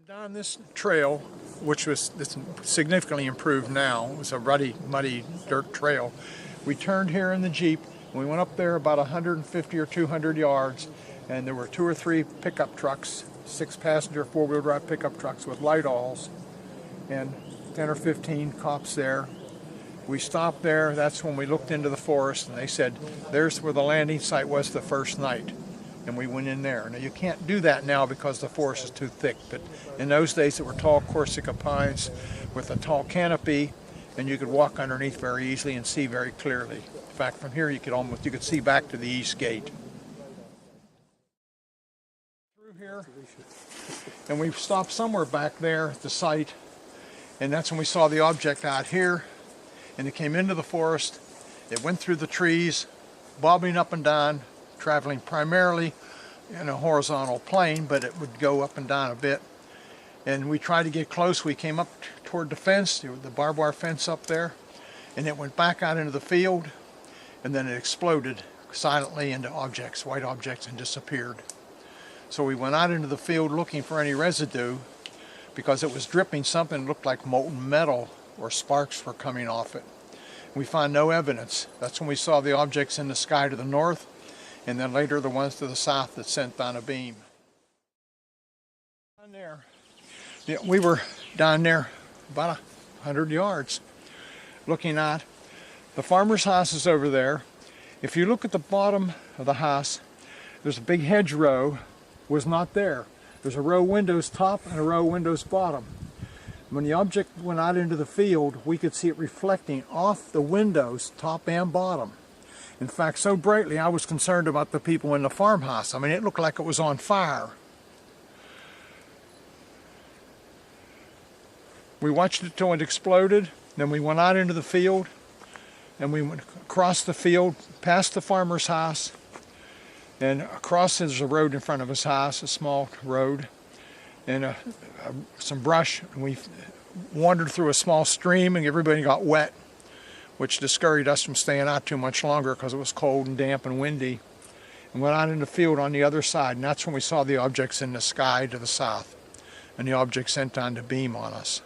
Down this trail, which was significantly improved now, it was a rutty, muddy dirt trail. We turned here in the Jeep, and we went up there about 150 or 200 yards, and there were 2 or 3 pickup trucks, 6-passenger four-wheel drive pickup trucks with light-alls, and 10 or 15 cops there. We stopped there. That's when we looked into the forest, and they said, there's where the landing site was the first night. And we went in there. Now you can't do that now because the forest is too thick, but in those days there were tall Corsica pines with a tall canopy, and you could walk underneath very easily and see very clearly. In fact, from here you could see back to the east gate. Through here, and we stopped somewhere back there at the site, and that's when we saw the object out here, and it came into the forest. It went through the trees, bobbing up and down, traveling primarily in a horizontal plane, but it would go up and down a bit. And we tried to get close. We came up toward the fence, the barbed wire fence up there, and it went back out into the field, and then it exploded silently into objects, white objects, and disappeared. So we went out into the field looking for any residue because it was dripping something that looked like molten metal or sparks were coming off it. We found no evidence. That's when we saw the objects in the sky to the north, and then later the ones to the south that sent down a beam. Down there, yeah, we were down there about 100 yards looking at the farmer's house is over there. If you look at the bottom of the house, there's a big hedgerow, was not there. There's a row of windows top and a row of windows bottom. When the object went out into the field, we could see it reflecting off the windows top and bottom. In fact, so brightly, I was concerned about the people in the farmhouse. I mean, it looked like it was on fire. We watched it till it exploded. Then we went out into the field, and we went across the field, past the farmer's house, and across there's a road in front of his house, a small road, and some brush. And we wandered through a small stream, and everybody got wet, which discouraged us from staying out too much longer because it was cold and damp and windy, and went out in the field on the other side, and that's when we saw the objects in the sky to the south, and the object sent down to beam on us.